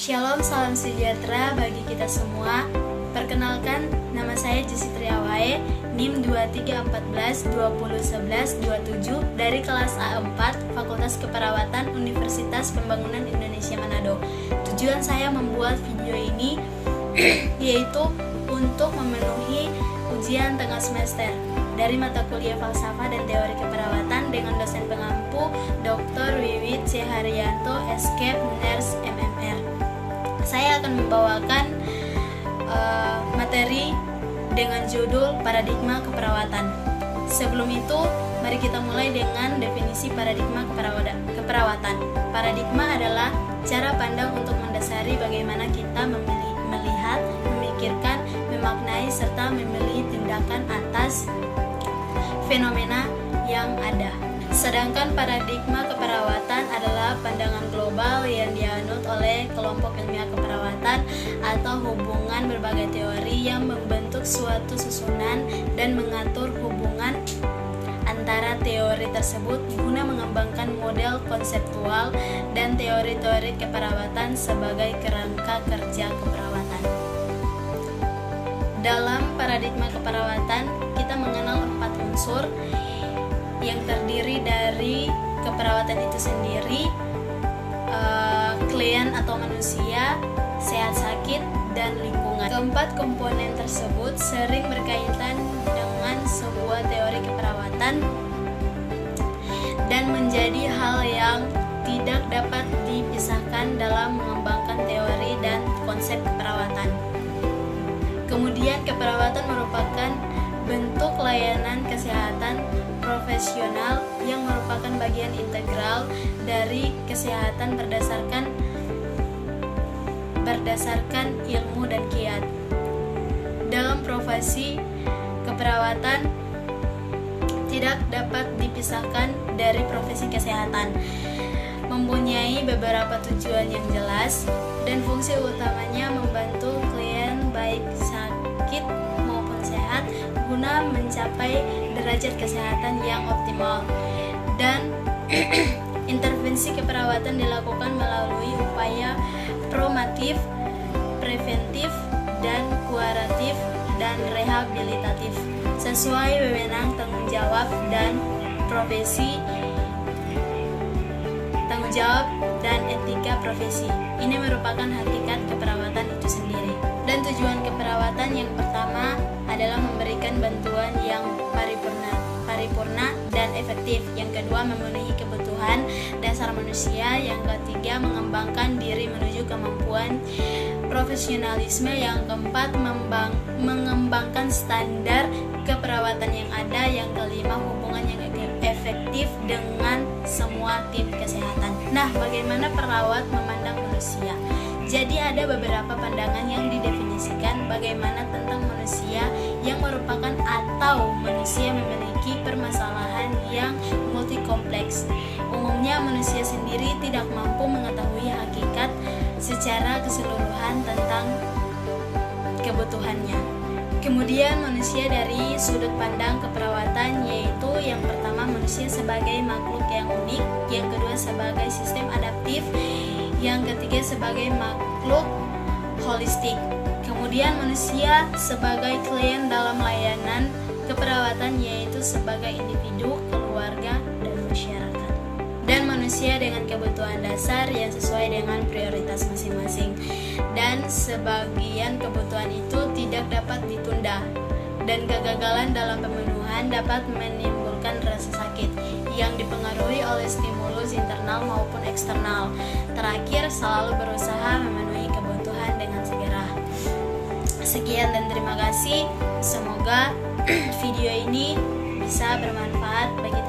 Shalom, salam sejahtera bagi kita semua. Perkenalkan, nama saya Jesse Triawae, NIM 2314 2011 27 dari kelas A4 Fakultas Keperawatan Universitas Pembangunan Indonesia Manado. Tujuan saya membuat video ini yaitu untuk memenuhi ujian tengah semester dari mata kuliah Falsafah dan Teori Keperawatan dengan dosen pengampu Dr. Wiwit C. Haryanto, Escape Nurse MMR. Saya akan membawakan materi dengan judul Paradigma Keperawatan. Sebelum itu, mari kita mulai dengan definisi paradigma keperawatan. Paradigma adalah cara pandang untuk mendasari bagaimana kita melihat, memikirkan, memaknai, serta memilih tindakan atas fenomena yang ada. Sedangkan paradigma keperawatan adalah pandangan global yang dianut oleh kelompok ilmiah keperawatan atau hubungan berbagai teori yang membentuk suatu susunan dan mengatur hubungan antara teori tersebut guna mengembangkan model konseptual dan teori-teori keperawatan sebagai kerangka kerja keperawatan. Dalam paradigma keperawatan, kita mengenal 4 unsur yang terdiri dari keperawatan itu sendiri, klien atau manusia, sehat sakit, dan lingkungan. Keempat komponen tersebut sering berkaitan dengan sebuah teori keperawatan dan menjadi hal yang tidak dapat dipisahkan dalam mengembangkan teori dan konsep keperawatan. Kemudian keperawatan merupakan bentuk layanan kesehatan profesional yang merupakan bagian integral dari kesehatan berdasarkan ilmu dan kiat. Dalam profesi keperawatan tidak dapat dipisahkan dari profesi kesehatan, mempunyai beberapa tujuan yang jelas dan fungsi utamanya membantu klien baik sakit maupun sehat guna mencapai derajat kesehatan yang optimal. Dan intervensi keperawatan dilakukan melalui upaya promotif, preventif, dan kuratif dan rehabilitatif sesuai wewenang tanggung jawab dan etika profesi. Ini merupakan hakikat keperawatan itu sendiri. Dan tujuan keperawatan yang pertama adalah memberikan bantuan yang paripurna dan efektif. Yang kedua, memenuhi kebutuhan dasar manusia. Yang ketiga, mengembangkan diri menuju kemampuan profesionalisme. Yang keempat, mengembangkan standar keperawatan yang ada. Yang kelima, hubungan yang efektif dengan semua tim kesehatan. Nah, bagaimana perawat memandang manusia? Jadi ada beberapa pandangan yang didefinisikan bagaimana tentang manusia yang merupakan atau manusia memiliki permasalahan yang multikompleks. Umumnya manusia sendiri tidak mampu mengetahui hakikat secara keseluruhan tentang kebutuhannya. Kemudian manusia dari sudut pandang keperawatan, yaitu yang pertama manusia sebagai makhluk yang unik, yang kedua sebagai sistem adaptif, yang ketiga sebagai makhluk holistik. Kemudian manusia sebagai klien dalam layanan keperawatan, yaitu sebagai individu, keluarga, dan masyarakat. Dan manusia dengan kebutuhan dasar yang sesuai dengan prioritas masing-masing. Dan sebagian kebutuhan itu tidak dapat ditunda. Dan kegagalan dalam pemenuhan dapat menimbulkan rasa sakit yang dipengaruhi oleh stimulus internal maupun eksternal. Terakhir, selalu berusaha memenuhi kebutuhan dengan segera. Sekian dan terima kasih. Semoga video ini bisa bermanfaat bagi